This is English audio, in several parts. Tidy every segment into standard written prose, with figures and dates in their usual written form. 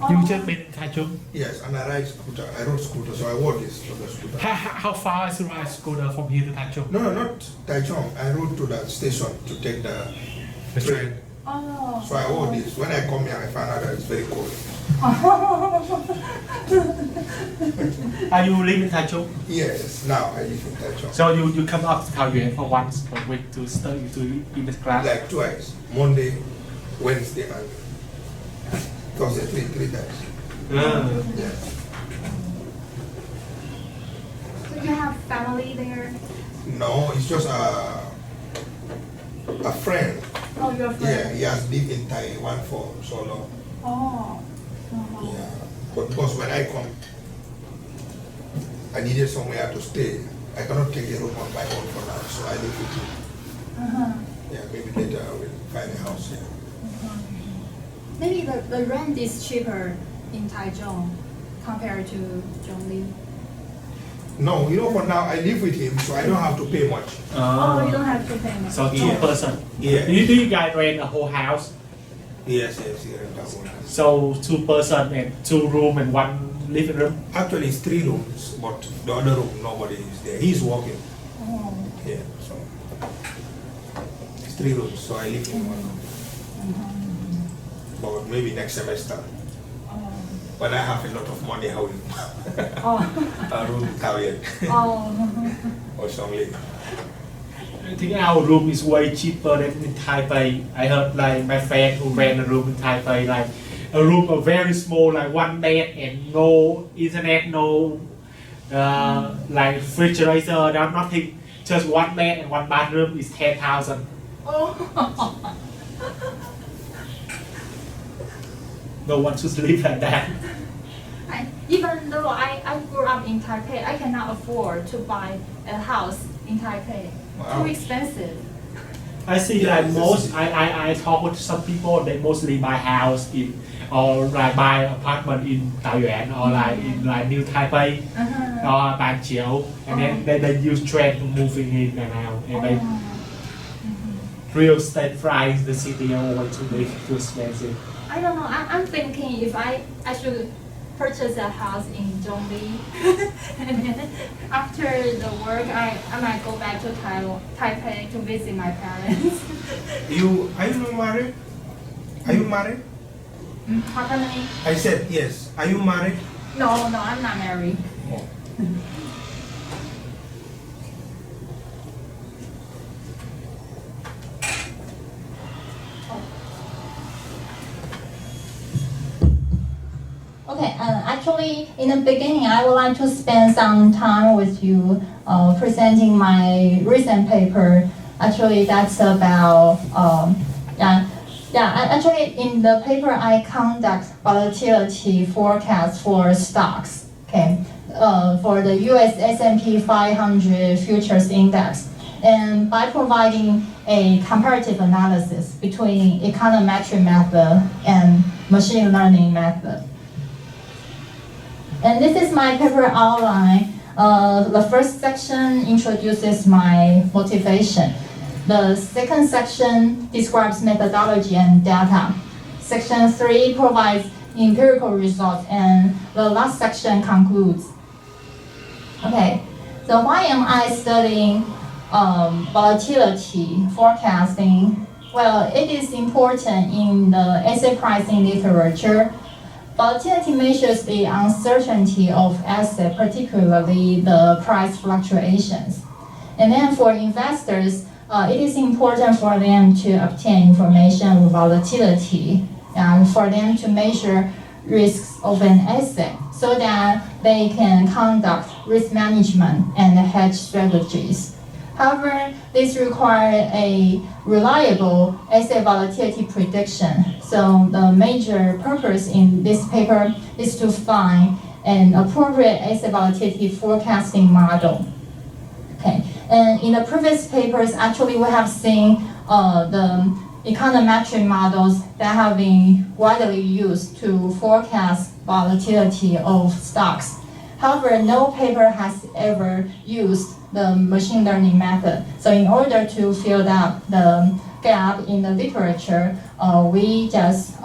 You just been in Taichung? Yes, and I ride scooter. I rode scooter, so I wore this to the scooter. How far is the ride scooter from here to Taichung? No, not Taichung. I rode to the station to take the train. Oh. So I wore this. When I come here, I found out that it's very cold. Are you living in Taichung? Yes, now I live in Taichung. So you come up to Taoyuan for once a week to study to English class? Like twice. Monday, Wednesday, and Thursday, three times. Yeah. So you have family there? No, it's just a friend. Oh, your friend? Yeah, he has lived in Taiwan for so long. Oh. Yeah. But because when I come, I needed somewhere to stay. I cannot take a room on my own for now, so I live with him. Yeah, maybe later I will find a house here. Maybe the rent is cheaper in Taichung compared to Zhongli. No, for now I live with him, so I don't have to pay much. Oh, you don't have to pay much. So 2 person. Yeah. Do you guys rent a whole house? Yes, he rent a whole house. So 2 person and 2 room and 1 living room? Actually, it's 3 rooms, but the other room, nobody is there. He's working. Oh. Yeah, so it's 3 rooms, so I live in 1 room. But maybe next semester, when I have a lot of money, I will a room in Taoyuan or Zhongli. I think our room is way cheaper than in Taipei. I heard like my friend who rent a room in Taipei, like a room very small, like 1 bed and no internet, no like refrigerator, nothing. Just 1 bed and 1 bathroom is 10,000. Oh. No one should live like that. Even though I grew up in Taipei, I cannot afford to buy a house in Taipei. Wow. Too expensive. I see like I talk with some people, they mostly buy house in or like buy apartment in Taoyuan or like in like New Taipei or Banqiao, and then they use train to moving in and out, and they real estate price the city are way too big, too expensive. I don't know. I'm thinking if I should purchase a house in Zhongli, and then after the work, I might go back to Taipei to visit my parents. Are you married? Are you married? Pardon me? I said yes. Are you married? No, I'm not married. Oh. Okay, actually, in the beginning, I would like to spend some time with you presenting my recent paper. Actually, that's about, actually, in the paper, I conduct volatility forecast for stocks, okay, for the US S&P 500 futures index. And by providing a comparative analysis between econometric method and machine learning method. And this is my paper outline. The first section introduces my motivation. The second section describes methodology and data. Section 3 provides empirical results, and the last section concludes. Okay, so why am I studying volatility forecasting? Well, it is important in the asset pricing literature. Volatility measures the uncertainty of asset, particularly the price fluctuations. And then for investors, it is important for them to obtain information on volatility and for them to measure risks of an asset so that they can conduct risk management and hedge strategies. However, this requires a reliable asset volatility prediction. So the major purpose in this paper is to find an appropriate asset volatility forecasting model. Okay, and in the previous papers, actually we have seen the econometric models that have been widely used to forecast volatility of stocks. However, no paper has ever used the machine learning method. So in order to fill out the gap in the literature, we just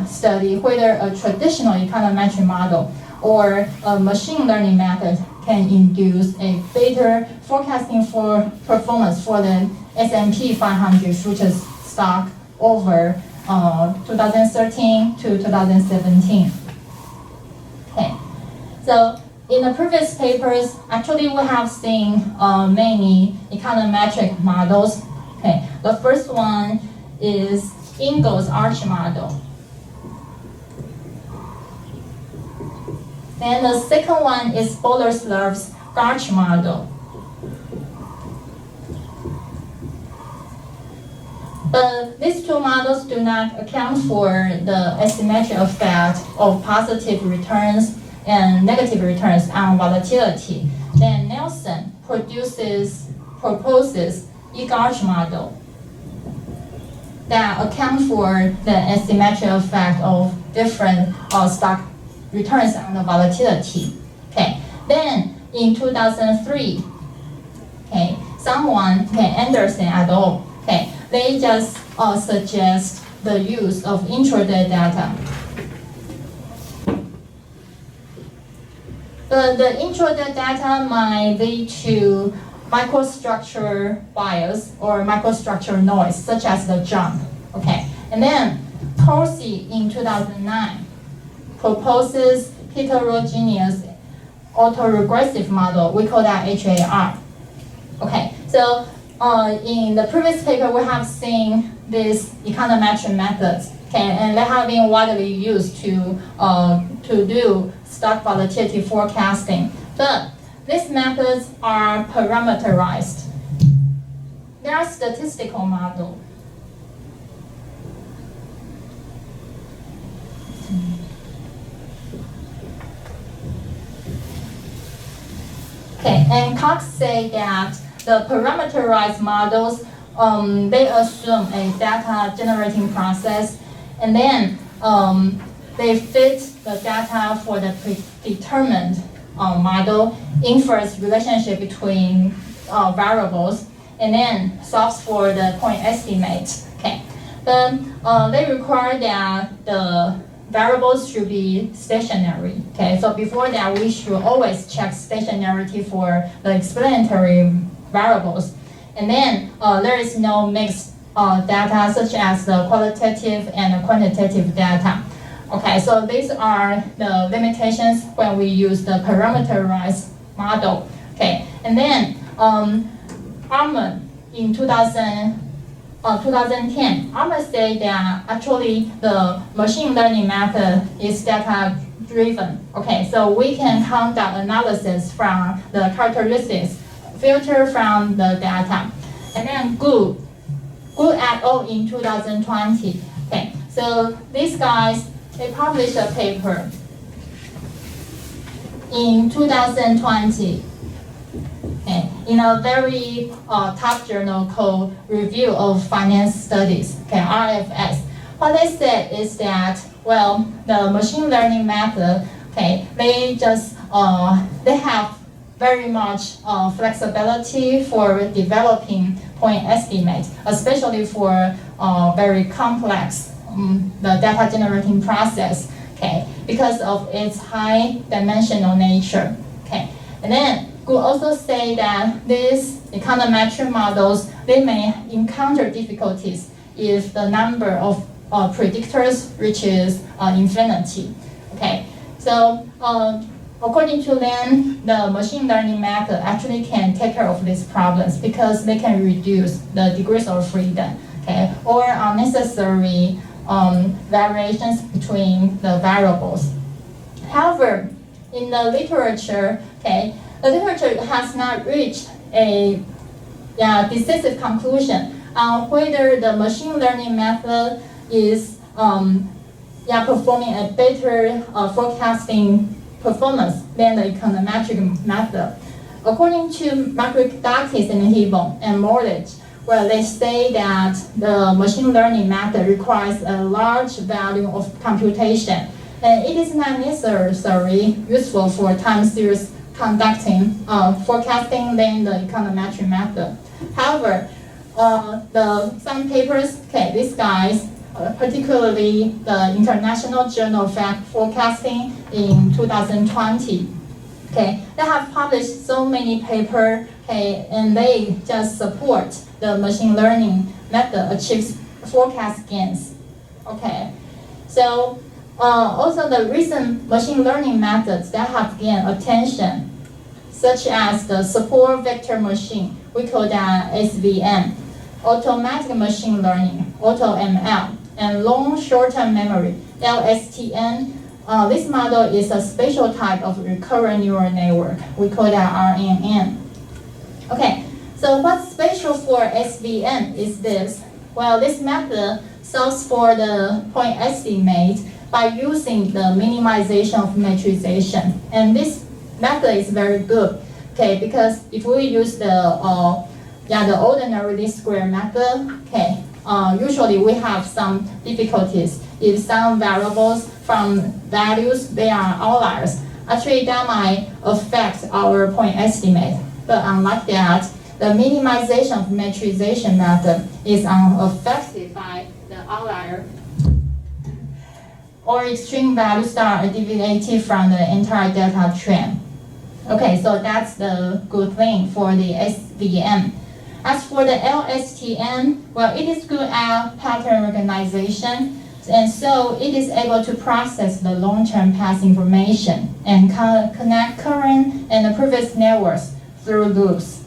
study whether a traditional econometric model or a machine learning method can induce a better forecasting for performance for the S&P 500 futures stock over 2013 to 2017. Okay, so in the previous papers, actually we have seen many econometric models. Okay, the first one is Ingalls arch model. Then the second one is Boler-Slav's Garch model. But these two models do not account for the asymmetric effect of positive returns and negative returns on volatility. Then Nelson proposes E-Garch model that account for the asymmetric effect of different stock returns on the volatility. Okay. Then in 2003, okay, Anderson et al. Okay, they just suggest the use of intraday data. But the intraday data might lead to microstructure bias or microstructure noise, such as the jump. Okay, and then Corsi in 2009 proposes heterogeneous autoregressive model. We call that HAR. Okay, so in the previous paper, we have seen these econometric methods, okay, and they have been widely used to do stock volatility forecasting. But these methods are parameterized. They are statistical models. Okay, and Cox say that the parameterized models, they assume a data generating process, and then they fit the data for the predetermined model, infers relationship between variables, and then solves for the point estimate. Okay, but they require that the variables should be stationary. Okay, so before that, we should always check stationarity for the explanatory variables. And then there is no mixed data, such as the qualitative and quantitative data. Okay, so these are the limitations when we use the parameterized model. Okay, and then Arman in 2010, Arman said that actually the machine learning method is data driven. Okay, so we can conduct analysis from the characteristics, filter from the data. And then Gu et al. In 2020. Okay, so these guys, they published a paper in 2020. Okay, in a very top journal called Review of Finance Studies, okay, RFS. What they said is that, well, the machine learning method, okay, they just they have very much flexibility for developing point estimates, especially for very complex the data generating process, okay, because of its high dimensional nature, okay. And then Gu also say that these econometric models, they may encounter difficulties if the number of predictors reaches infinity, okay. So according to them, the machine learning method actually can take care of these problems because they can reduce the degrees of freedom, okay, or unnecessary variations between the variables. However, in the literature, okay, the literature has not reached a decisive conclusion on whether the machine learning method is performing a better forecasting performance than the econometric method. According to Makridakis and Hibon and Morlich, well, they say that the machine learning method requires a large volume of computation, and it is not necessarily useful for time series forecasting than the econometric method. However, some papers, okay, these guys, particularly the International Journal of Forecasting in 2020, okay, they have published so many papers, okay, and they just support the machine learning method achieves forecast gains, okay. So also the recent machine learning methods that have gained attention, such as the support vector machine, we call that SVM, automatic machine learning, AutoML, and long short-term memory, LSTN. This model is a special type of recurrent neural network. We call that RNN. Okay, so what's special for SVM is this. Well, this method solves for the point estimate by using the minimization of metrization. And this method is very good, okay, because if we use the ordinary least square method, okay, usually we have some difficulties. If some variables from values, they are outliers, actually that might affect our point estimate. But unlike that, the minimization of metrization method is unaffected by the outlier or extreme values that are deviated from the entire data trend. Okay, so that's the good thing for the SVM. As for the LSTM, well, it is good at pattern recognition, and so it is able to process the long-term past information and connect current and previous networks through loops.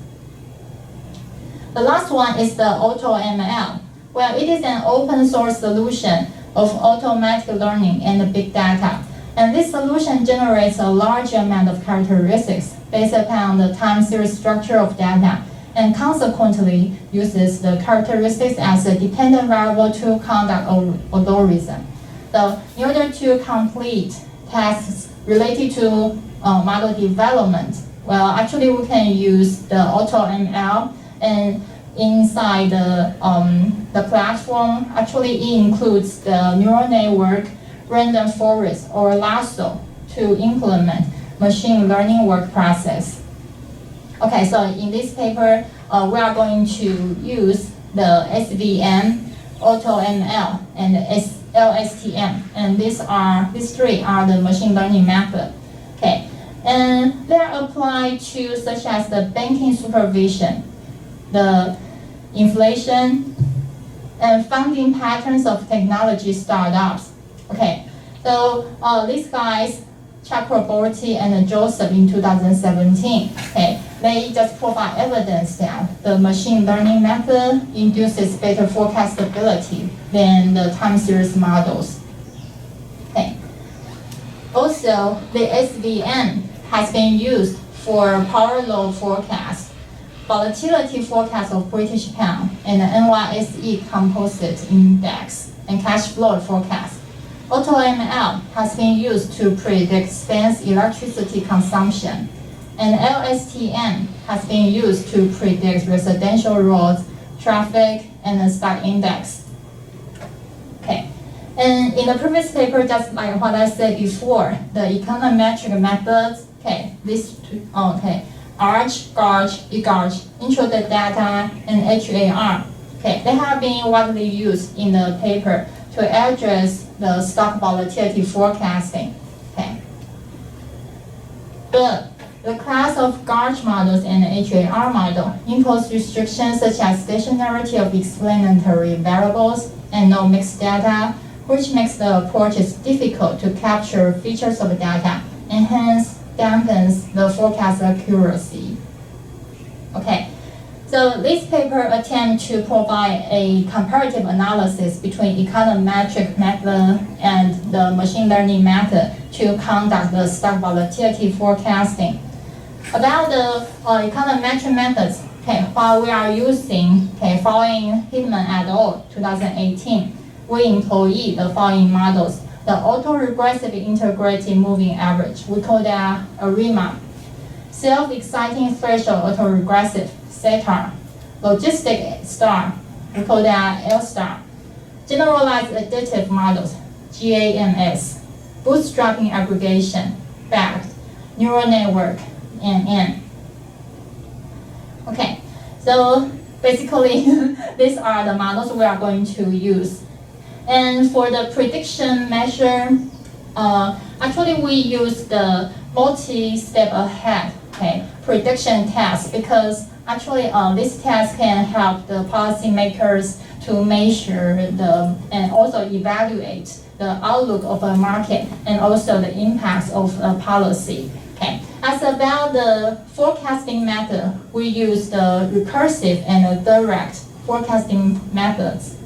The last one is the AutoML. Well, it is an open source solution of automatic learning and big data. And this solution generates a large amount of characteristics based upon the time series structure of data, and consequently uses the characteristics as a dependent variable to conduct algorithm. So in order to complete tasks related to model development, well, actually we can use the AutoML, and inside the platform, actually it includes the neural network, random forest, or lasso to implement machine learning work process. Okay, so in this paper, we are going to use the SVM, AutoML, and LSTM, and these three are the machine learning method. Okay, and they are applied to such as the banking supervision, the inflation, and funding patterns of technology startups. Okay, so these guys, Chakraborty and Joseph in 2017, okay, they just provide evidence that the machine learning method induces better forecastability than the time series models. Okay. Also, the SVM has been used for power load forecast, volatility forecast of British pound, and the NYSE composite index, and cash flow forecast. AutoML has been used to predict Spain's electricity consumption, and LSTM has been used to predict residential roads, traffic, and the stock index. Okay, and in the previous paper, just like what I said before, the econometric methods, okay, these two, ARCH, GARCH, eGARCH, intro the data, and HAR, okay, they have been widely used in the paper to address the stock volatility forecasting. Okay. But the class of GARCH models and HAR model impose restrictions such as stationarity of explanatory variables and no mixed data, which makes the approaches difficult to capture features of data and hence dampens the forecast accuracy. Okay. So this paper attempts to provide a comparative analysis between econometric method and the machine learning method to conduct the stock volatility forecasting. About the econometric methods, okay, while we are using, okay, following Hickman et al. 2018, we employ the following models. The autoregressive integrated moving average, we call that ARIMA. Self-exciting threshold autoregressive, SETAR. Logistic star, we call that L-star. Generalized additive models, GAMS. Bootstrapping aggregation, BACT. Neural network, NN. Okay, so basically, these are the models we are going to use. And for the prediction measure, actually we use the multi-step ahead prediction test, because actually this test can help the policymakers to measure and also evaluate the outlook of a market and also the impacts of a policy. As about the forecasting method, we use the recursive and the direct forecasting methods.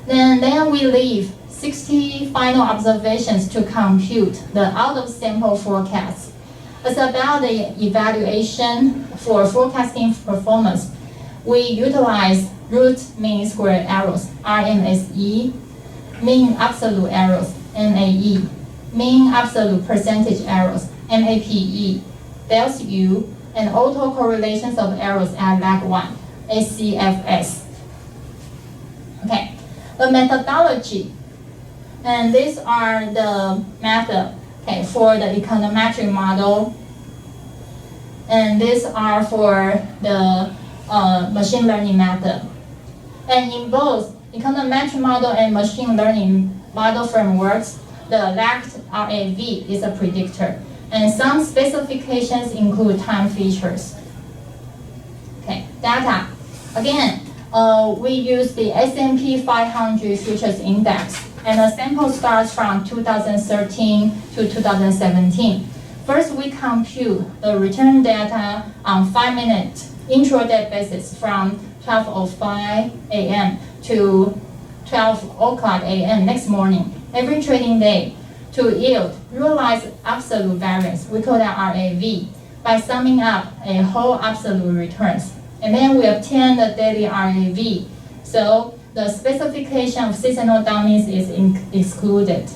Then we leave 60 final observations to compute the out-of-sample forecast. As about the evaluation for forecasting performance, we utilize root mean squared errors, RMSE, mean absolute errors, MAE, mean absolute percentage errors, MAPE, Delta U, and autocorrelations of errors at lag 1, ACFS. The methodology, and these are the method for the econometric model, and these are for the machine learning method. And in both econometric model and machine learning model frameworks, the lagged RAV is a predictor, and some specifications include time features. Data. Again, we use the S&P 500 Futures Index, and the sample starts from 2013 to 2017. First, we compute the return data on 5-minute intraday basis from 12:05 a.m. to 12 o'clock a.m. next morning, every trading day, to yield realized absolute variance, we call that RAV, by summing up a whole absolute returns. And then we obtain the daily RAV. So the specification of seasonal dummies is excluded.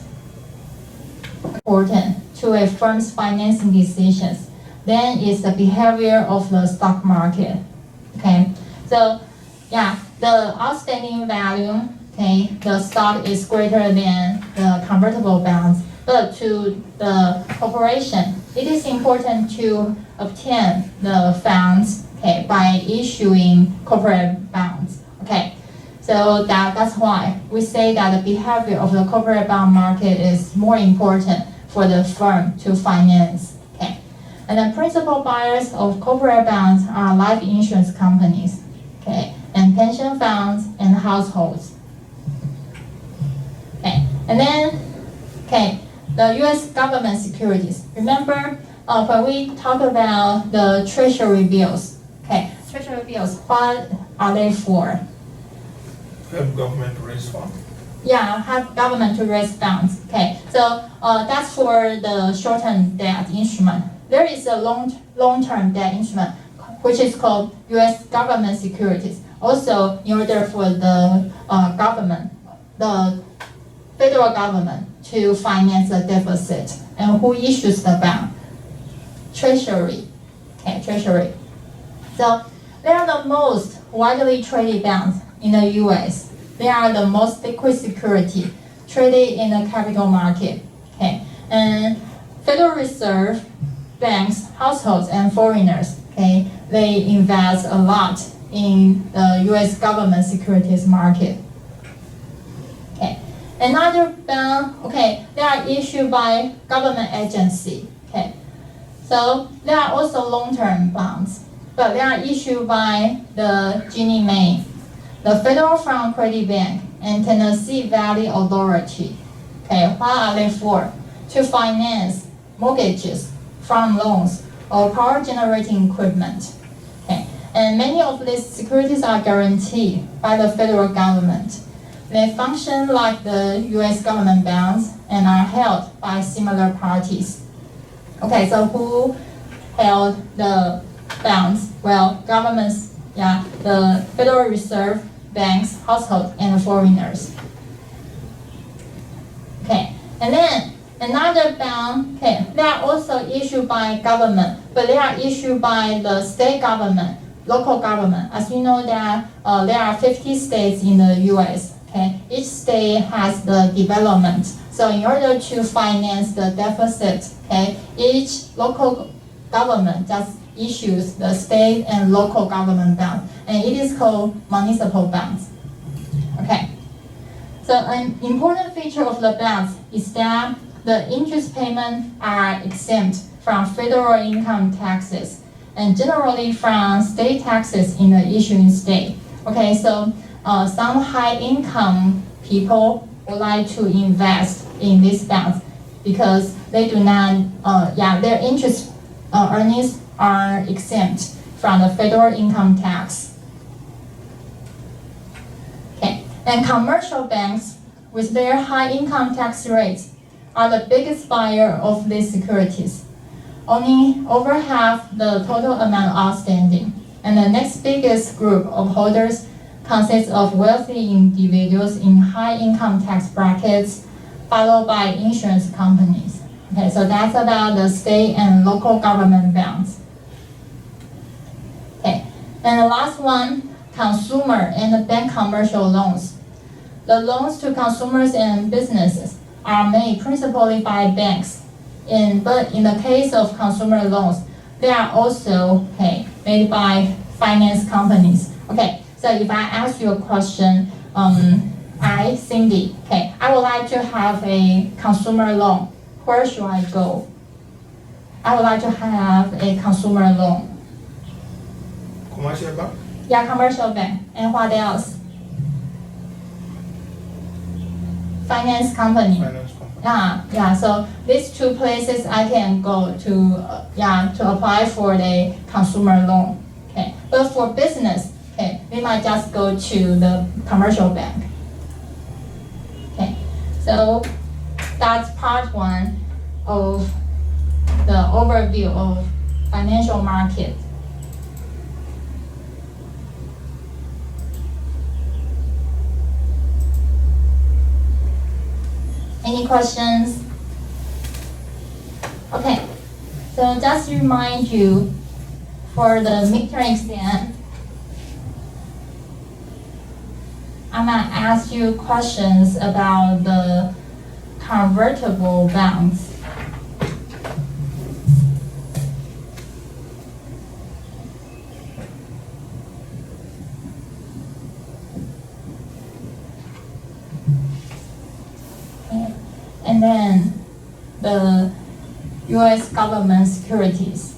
Important to a firm's financing decisions. Then is the behavior of the stock market. So yeah, the outstanding value, the stock is greater than the convertible bonds. But to the corporation, it is important to obtain the funds by issuing corporate bonds. So that's why we say that the behavior of the corporate bond market is more important for the firm to finance. And the principal buyers of corporate bonds are life insurance companies, and pension funds and households. And then, the U.S. government securities. Remember when we talk about the treasury bills, treasury bills, what are they for? Help government to raise funds. Yeah, help government to raise funds. So that's for the short-term debt instrument. There is a long-term debt instrument, which is called U.S. government securities. Also, in order for the government, the federal government, to finance the deficit. And who issues the bond? Treasury. Treasury. So they are the most widely traded bonds in the U.S. They are the most liquid security traded in the capital market. And Federal Reserve, banks, households, and foreigners, they invest a lot in the U.S. government securities market. Another bond, they are issued by government agency. So they are also long-term bonds, but they are issued by the Ginnie Mae, the Federal Farm Credit Bank, and Tennessee Valley Authority. What are they for? To finance mortgages, farm loans, or power generating equipment. And many of these securities are guaranteed by the federal government. They function like the U.S. government bonds and are held by similar parties. So who held the bonds? Well, governments, the Federal Reserve, banks, households, and foreigners. And then another bond, they are also issued by government, but they are issued by the state government, local government. As you know that there are 50 states in the U.S. Each state has the development. So in order to finance the deficit, each local government just issues the state and local government bonds, and it is called municipal bonds. Okay. So an important feature of the bonds is that the interest payments are exempt from federal income taxes and generally from state taxes in the issuing state. Okay, so some high-income people would like to invest in these bonds because they do not, their interest earnings are exempt from the federal income tax. Okay, and commercial banks with their high income tax rates are the biggest buyer of these securities. Only over half the total amount outstanding. And the next biggest group of holders consists of wealthy individuals in high income tax brackets, followed by insurance companies. Okay, so that's about the state and local government bonds. Okay, and the last one, consumer and bank commercial loans. The loans to consumers and businesses are made principally by banks, but in the case of consumer loans, they are also made by finance companies. Okay, so if I ask you a question, Cindy, I would like to have a consumer loan. Where should I go? I would like to have a consumer loan. Commercial bank? Yeah, commercial bank. And what else? Finance company. Finance company. Yeah. So these two places I can go to, to apply for the consumer loan. Okay. But for business, we might just go to the commercial bank. Okay. So that's part one of the overview of financial market. Any questions? Okay, so just to remind you, for the midterm exam, I'm gonna ask you questions about the convertible bonds. And then the U.S. government securities.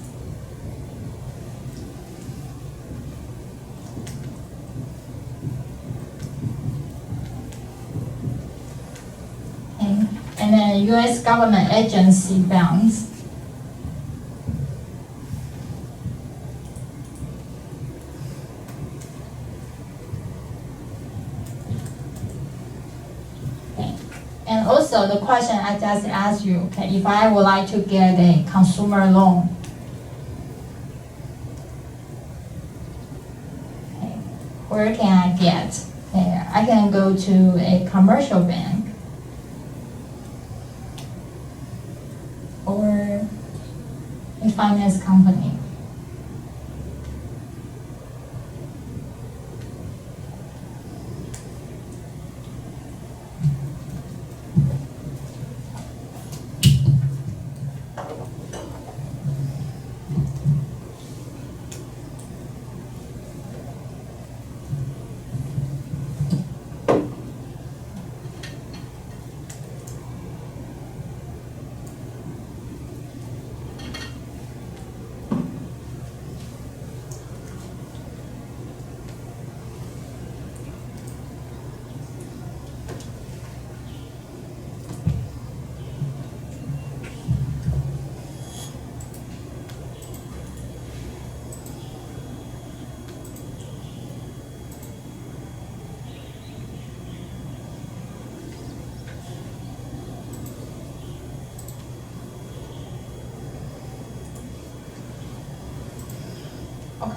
Okay. And then U.S. government agency bonds. And also the question I just asked you, if I would like to get a consumer loan, where can I get? I can go to a commercial bank or a finance company.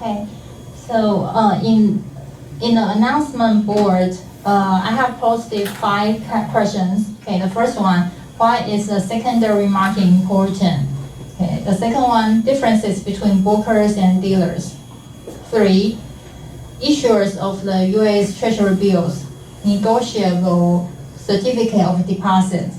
Okay, so in the announcement board, I have posted 5 questions. Okay, the first one, why is the secondary market important? Okay, the second one, differences between brokers and dealers. 3, issuers of the U.S. Treasury bills, negotiable certificate of deposit,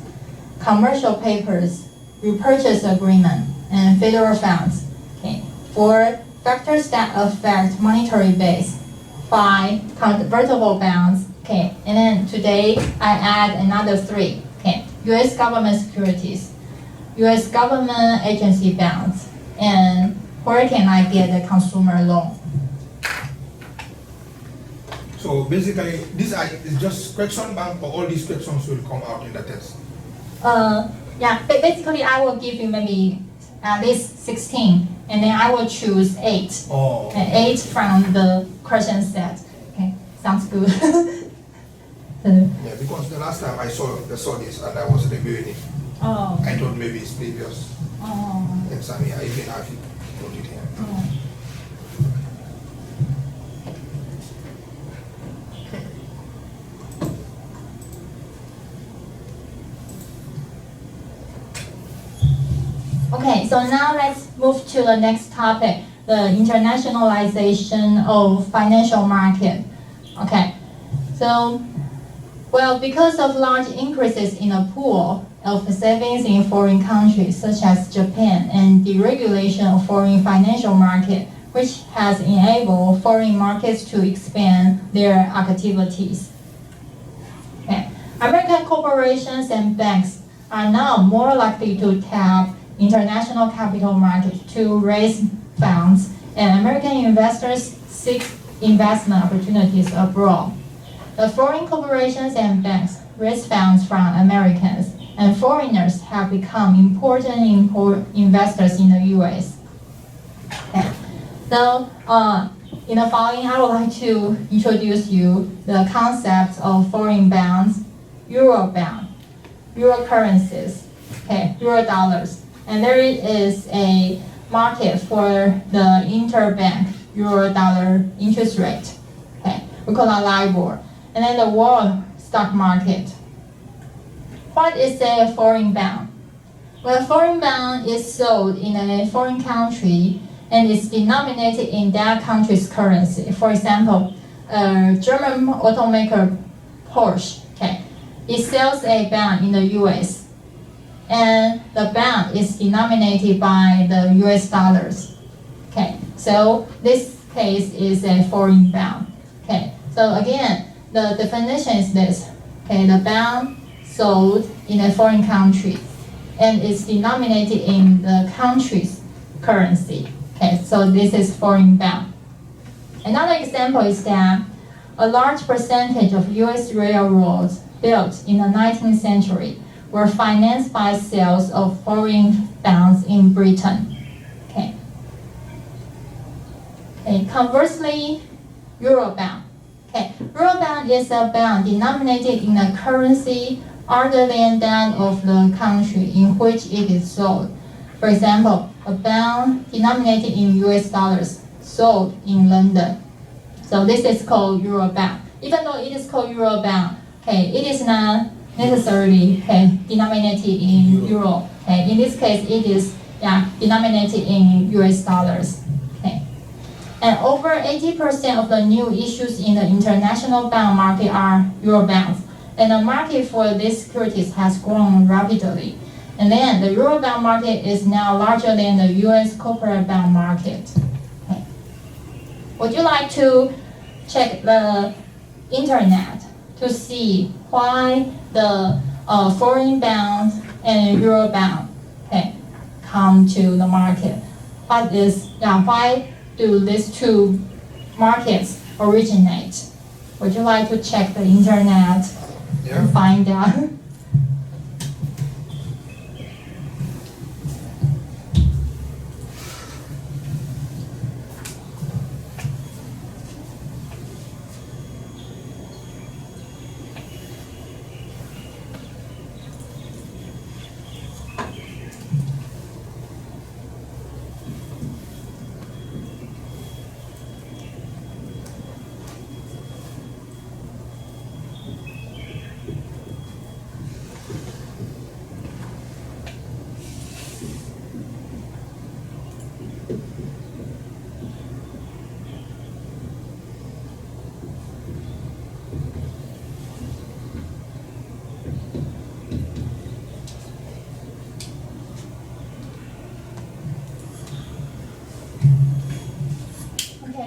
commercial papers, repurchase agreement, and federal funds. Okay, 4 factors that affect monetary base, 5 convertible bonds, okay, and then today I add another 3, okay, U.S. government securities, U.S. government agency bonds, and where can I get a consumer loan? So basically, this is just question bank, or all these questions will come out in the test? Yeah, basically I will give you maybe at least 16, and then I will choose 8. Oh. 8 from the question set. Okay, sounds good. Yeah, because the last time I saw this and I was reviewing it, Oh. I thought maybe it's previous exam. Yeah, even I put it here. Okay, so now let's move to the next topic, the internationalization of financial market. Okay, so, well, because of large increases in the pool of savings in foreign countries such as Japan and deregulation of foreign financial market, which has enabled foreign markets to expand their activities. Okay. American corporations and banks are now more likely to tap international capital markets to raise funds, and American investors seek investment opportunities abroad. The foreign corporations and banks raise funds from Americans, and foreigners have become important investors in the U.S. Okay. So, in the following, I would like to introduce you the concepts of foreign bonds, euro bond, euro currencies, okay, euro dollars. And there is a market for the interbank euro-dollar interest rate. Okay, we call it LIBOR. And then the world stock market. What is a foreign bond? Well, a foreign bond is sold in a foreign country and is denominated in that country's currency. For example, German automaker Porsche, okay, it sells a bond in the U.S. and the bond is denominated by the US dollars. Okay, so this case is a foreign bond. Okay, so again, the definition is this. Okay, the bond sold in a foreign country and is denominated in the country's currency. Okay, so this is foreign bond. Another example is that a large percentage of US railroads built in the 19th century were financed by sales of foreign bonds in Britain. Okay. Okay. Conversely, Eurobond. Okay. Eurobond is a bond denominated in a currency other than that of the country in which it is sold. For example, a bond denominated in US dollars sold in London. So this is called Eurobond. Even though it is called Eurobond, okay, it is not necessarily denominated in euro. Okay. In this case, it is denominated in US dollars. Okay. And over 80% of the new issues in the international bond market are euro bonds. And the market for these securities has grown rapidly. And then the euro bond market is now larger than the US corporate bond market. Okay. Would you like to check the internet to see why the foreign bonds and euro bond come to the market? Why do these two markets originate? Would you like to check the internet and find out?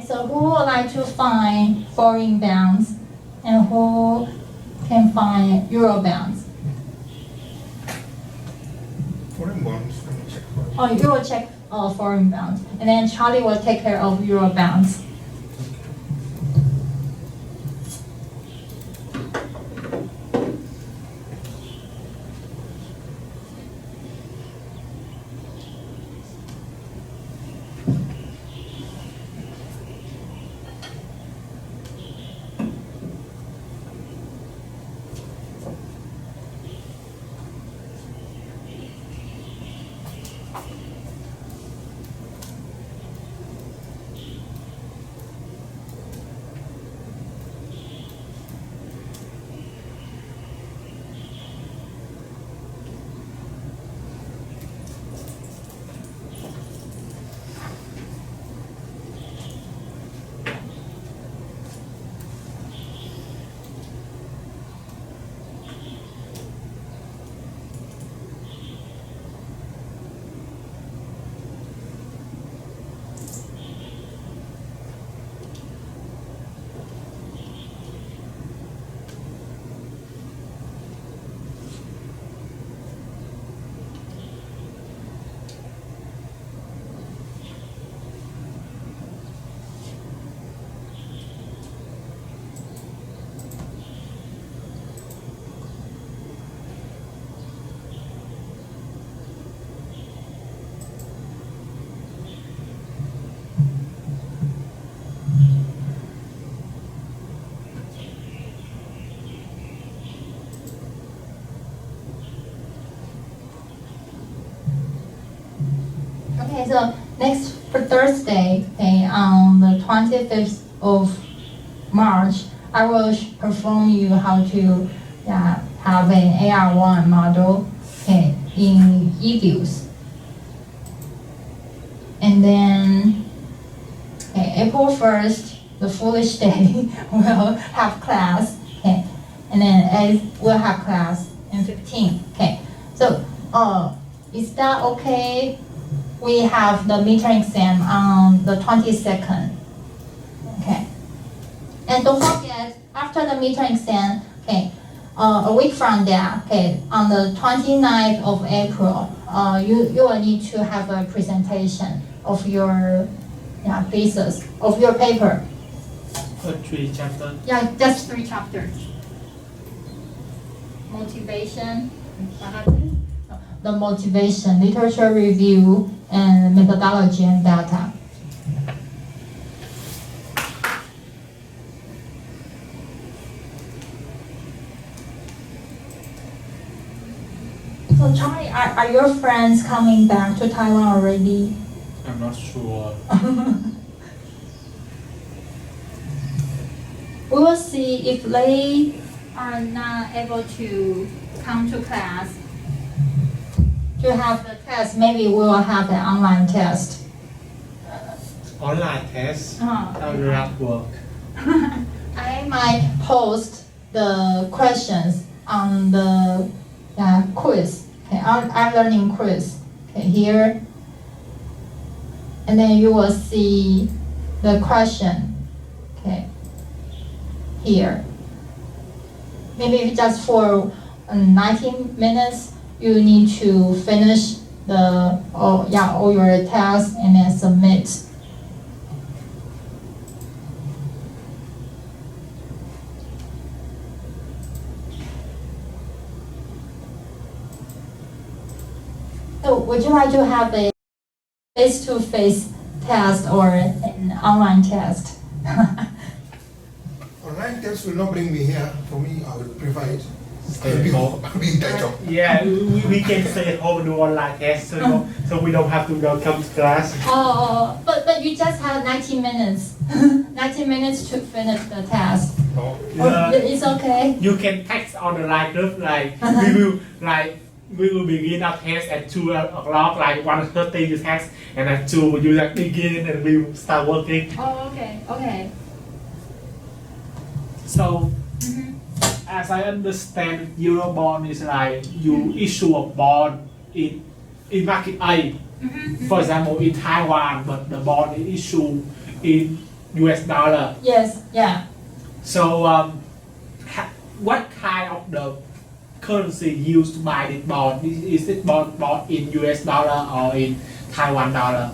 Okay, so who would like to find foreign bonds and who can find euro bonds? Foreign bonds, let me check first. Oh, you will check foreign bonds, and then Charlie will take care of euro bonds. Okay, so next for Thursday, okay, on the 25th of March, I will perform you how to have an AR1 model, okay, in eViews. And then April 1st, the foolish day, we'll have class, okay, and then we'll have class in 15, okay. So, is that okay? We have the midterm exam on the 22nd, okay. And don't forget, after the midterm exam, okay, a week from that, okay, on the 29th of April, you will need to have a presentation of your thesis, of your paper. 3 chapters. Yeah, just 3 chapters. Motivation, the motivation, literature review, and methodology and data. So Charlie, are your friends coming back to Taiwan already? I'm not sure. We will see if they are not able to come to class to have the test. Maybe we will have an online test. Online test. Uh-huh. How does that work? I might post the questions on the quiz, okay, our learning quiz, okay, here. And then you will see the question, okay, here. Maybe just for 19 minutes, you need to finish all your tasks and then submit. So would you like to have a face-to-face test or an online test? Online test will not bring me here. For me, I will prefer it. Stay home. I'll be in Taichung. Yeah, we can stay at home and do online test, so we don't have to come to class. But you just have 90 minutes. 90 minutes to finish the task. No. It's okay. You can text on the line group we will begin our test at 2 o'clock, like 1:30 you text, and at 2 you begin and we will start working. Oh, okay. So, as I understand, Eurobond is like you issue a bond in market A. For example, in Taiwan, but the bond is issued in US dollar. Yes, yeah. So what kind of the currency used to buy this bond? Is it bought in US dollar or in Taiwan dollar?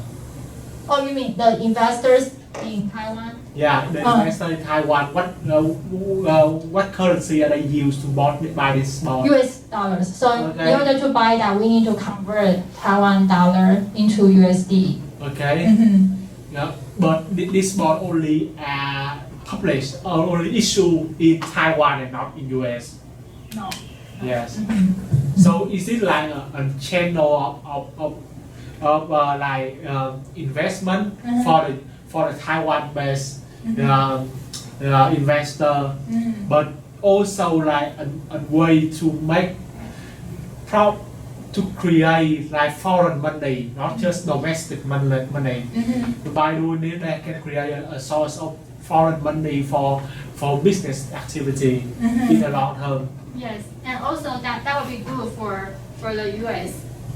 Oh, you mean the investors in Taiwan? Yeah, the investor in Taiwan. What currency are they used to buy this bond? US dollars. So Okay. in order to buy that, we need to convert Taiwan dollar into USD. Okay. Mm-hmm. Yeah, but this bond only published or only issued in Taiwan and not in US. No. Yes. Mm-hmm. So is it like a channel of investment for the Taiwan-based investor, but also like a way to make to create like foreign money, not just domestic money. By doing it, they can create a source of foreign money for business activity in the long term. Yes, and also that would be good for the US.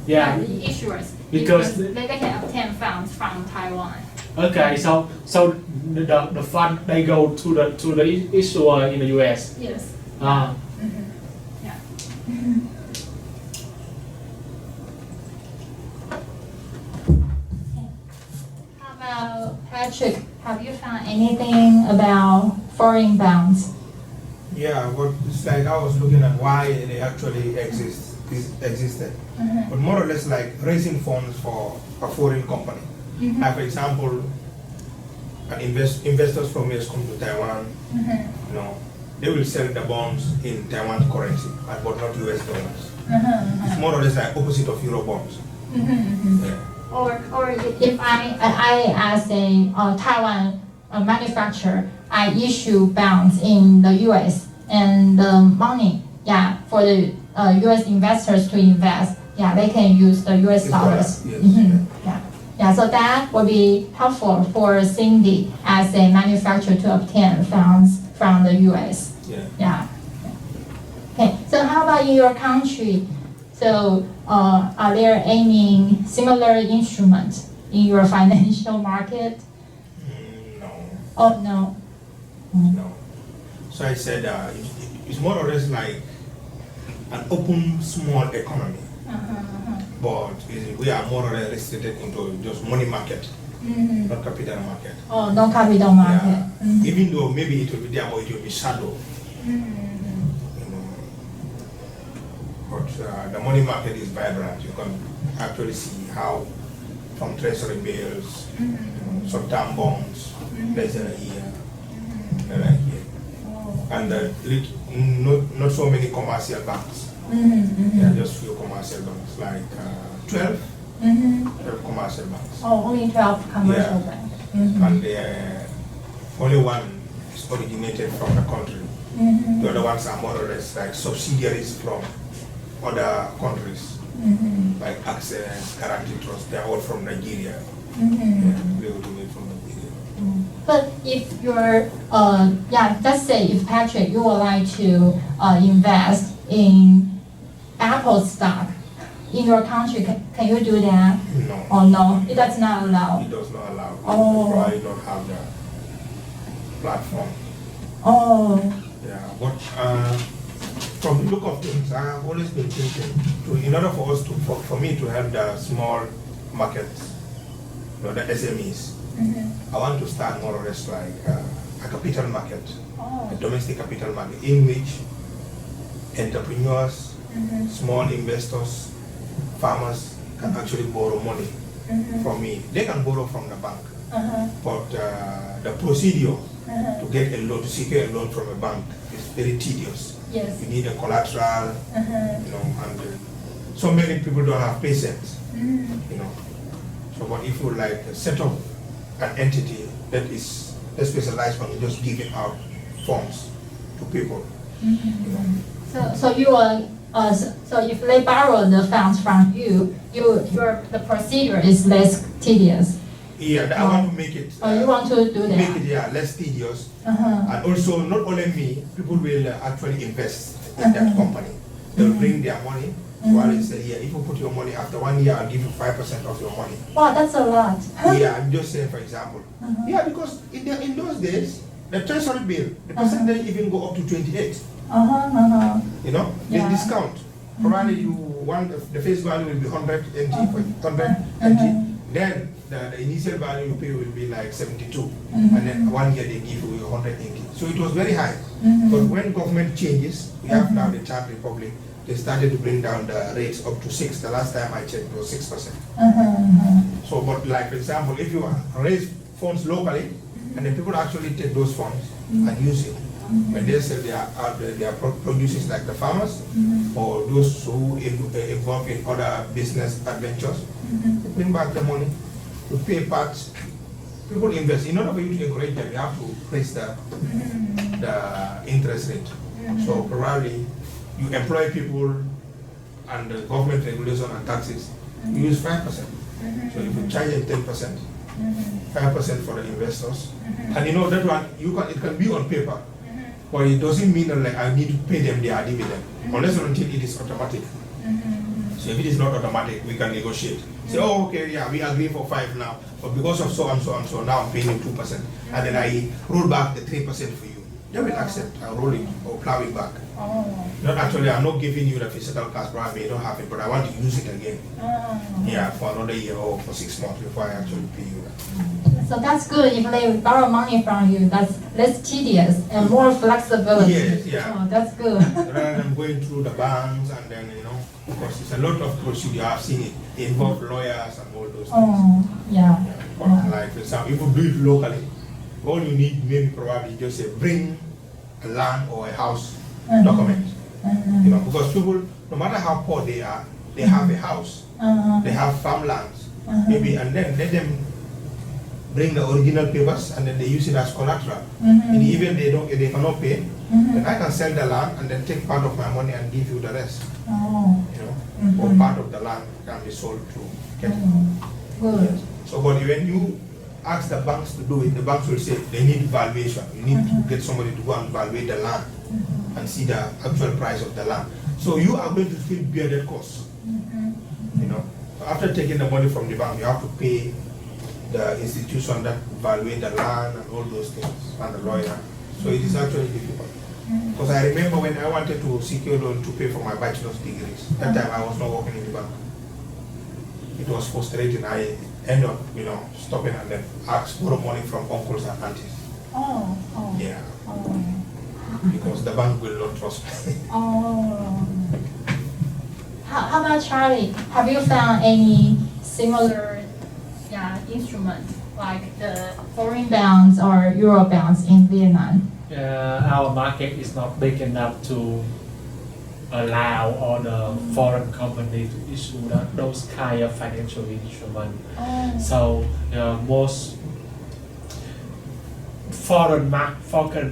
Yeah. The issuers Because they can obtain funds from Taiwan. Okay, so the fund they go to the issuer in the US. Yes. Ah. Yeah. How about Patrick? Have you found anything about foreign bonds? Yeah, but it's like I was looking at why they actually existed. But more or less like raising funds for a foreign company. Like for example, investors from US come to Taiwan, you know, they will sell the bonds in Taiwan currency, but not US dollars. It's more or less like opposite of Euro bonds. Yeah. Or if I as a Taiwan manufacturer, I issue bonds in the US and the money, for the US investors to invest, they can use the US dollars. Yes. So that will be helpful for Cindy as a manufacturer to obtain funds from the US. Yeah. Okay, so how about in your country? So are there any similar instruments in your financial market? No. Oh, no. No. So I said it's more or less like an open small economy. But we are more or less restricted into just money market, not capital market. Oh, no capital market. Yeah. Even though maybe it will be there, but it will be shadow. You know. But the money market is vibrant. You can actually see how from treasury bills, short-term bonds, less than a year, and not so many commercial banks. Yeah, just few commercial banks, like 12 commercial banks. Oh, only 12 commercial Yeah. banks. And only one is originated from the country. The other ones are more or less like subsidiaries from other countries, like Access, Guarantee Trust. They are all from Nigeria. Yeah, they originate from Nigeria. But if you're, let's say if Patrick, you would like to invest in Apple stock in your country, can you do that? No. Oh no, it does not allow. It does not allow. Oh. We probably don't have the platform. Oh. Yeah, but from the look of things, I've always been thinking, in order for us for me to help the small markets, the SMEs, I want to start more or less like a capital market, a domestic capital market, in which entrepreneurs, small investors, farmers can actually borrow money from me. They can borrow from the bank, but the procedure to get a loan, to secure a loan from a bank is very tedious. Yes. You need a collateral, you know, and so many people don't have patience, you know. So, but if you like set up an entity that is specialized on just giving out funds to people, you know. So you will, so if they borrow the funds from you, the procedure is less tedious. Yeah, I want to make it. You want to do that? Make it less tedious, and also not only me, people will actually invest in that company. They'll bring their money, While it's a year, if you put your money after 1 year, I'll give you 5% of your money. Wow, that's a lot. Yeah, I'm just saying for example. Yeah, because in those days, the treasury bill, the percentage even go up to 28. You know, Yeah. they discount. Provided you want the face value will be 100 NT, 100 NT. Then the initial value you pay will be like 72, and then 1 year they give you 100 NT. So it was very high. But when government changes, we have now the Czech Republic. They started to bring down the rates up to 6. The last time I checked, it was 6%. So, but like for example, if you raise funds locally, and then people actually take those funds and use it, when they sell their produces like the farmers or those who involved in other business adventures, they bring back the money to pay parts. People invest. In order for you to encourage them, you have to raise the interest rate. So probably you employ people and the government regulation and taxes, you use 5%. So if you charge them 10%, 5% for the investors, and you know that one it can be on paper, but it doesn't mean that like I need to pay them their dividend unless and until it is automatic. So if it is not automatic, we can negotiate. Say, oh, okay, yeah, we agree for 5 now, but because of so and so and so, now I'm paying you 2%, and then I roll back the 3% for you. They will accept. I'll roll it or plow it back. Not actually, I'm not giving you the physical cash, but I may not have it, but I want to use it again. Yeah, for another year or for 6 months before I actually pay you. So that's good. If they borrow money from you, that's less tedious and more flexibility. Yes, yeah. Oh, that's good. Rather than going through the banks and then, you know, because it's a lot of procedure. I've seen it. They involve lawyers and all those things. Oh, yeah. But like, for example, if you do it locally, all you need maybe probably just say bring a land or a house document. You know, because people, no matter how poor they are, they have a house, they have farmlands, maybe, and then let them bring the original papers and then they use it as collateral. And even they cannot pay, then I can sell the land and then take part of my money and give you the rest. You know, or part of the land can be sold to get it. Good. So, but when you ask the banks to do it, the banks will say they need valuation. You need to get somebody to go and evaluate the land and see the actual price of the land. So you are going to still bear that cost. You know, after taking the money from the bank, you have to pay the institution that evaluate the land and all those things, and the lawyer. So it is actually difficult. Because I remember when I wanted to secure loan to pay for my bachelor's degrees, that time I was not working in the bank. It was frustrating. I ended up, you know, stopping and then borrow money from uncles and aunties. Yeah. Because the bank will not trust me. How about Charlie? Have you found any similar instrument like the foreign bonds or euro bonds in Vietnam? Our market is not big enough to allow all the foreign company to issue those kind of financial instrument. So most foreign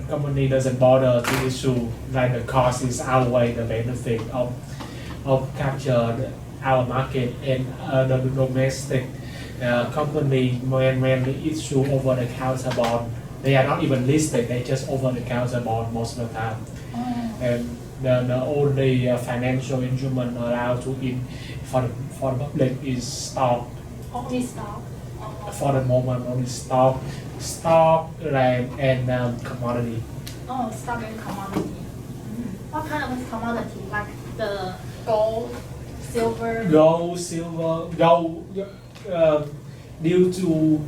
company doesn't bother to issue, like the cost is outweigh the benefit of capture our market, and the domestic company mainly issue over the counter bond. They are not even listed, they just over the counter bond most of the time. And the only financial instrument allowed to for the public is stock. Only stock. For the moment, only stock, land, and commodity. Oh, stock and commodity. What kind of commodity? Like the gold, silver? Gold, silver, gold. Due to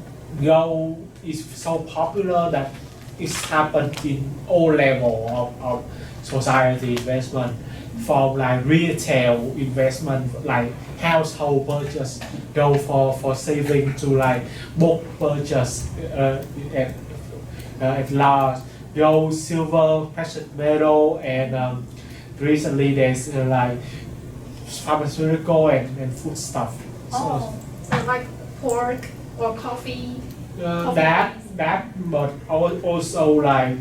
gold is so popular that it's happened in all level of society investment, from like retail investment, like household purchase, go for saving, to like book purchase at large, gold, silver, precious metal, and recently there's like pharmaceutical and food stuff. So like pork or coffee. That, but also like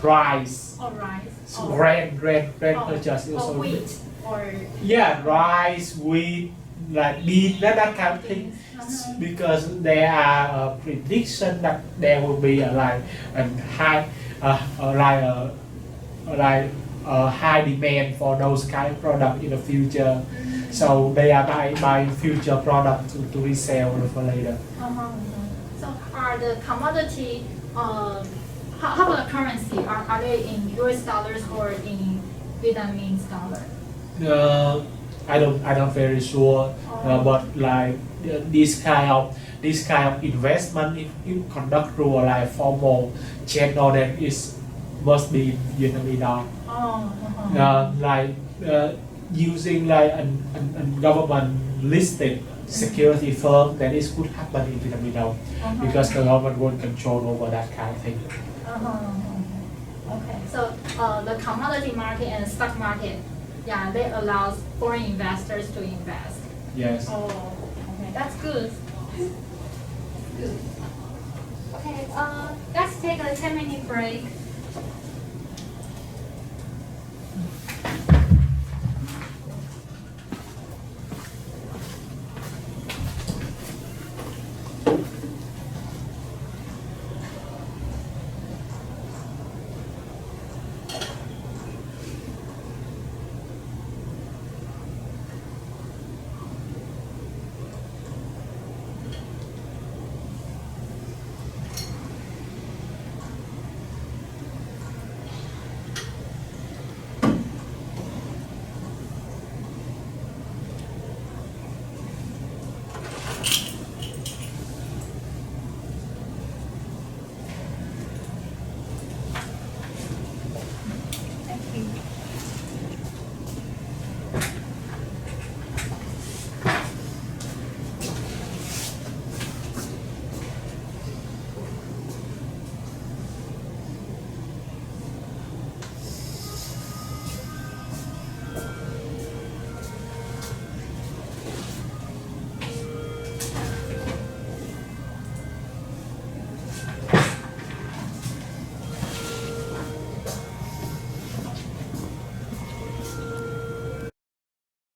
rice. Rice. Grain purchase also. Or wheat or. Yeah, rice, wheat, like bean, that kind of thing. Because there are a prediction that there will be like a high, like high demand for those kind of product in the future. So they are buying future product to resell for later. So are the commodity, how about the currency? Are they in US dollars or in Vietnamese dollar? I don't very sure, but like this kind of investment if conduct through like formal channel that is must be Vietnamese dollar. Like using like a government listed security firm that is could happen in Vietnamese dollar because the government won't control over that kind of thing. Okay, so the commodity market and stock market, yeah, they allow foreign investors to invest. Yes. Okay, that's good. Good. Okay, let's take a 10-minute break.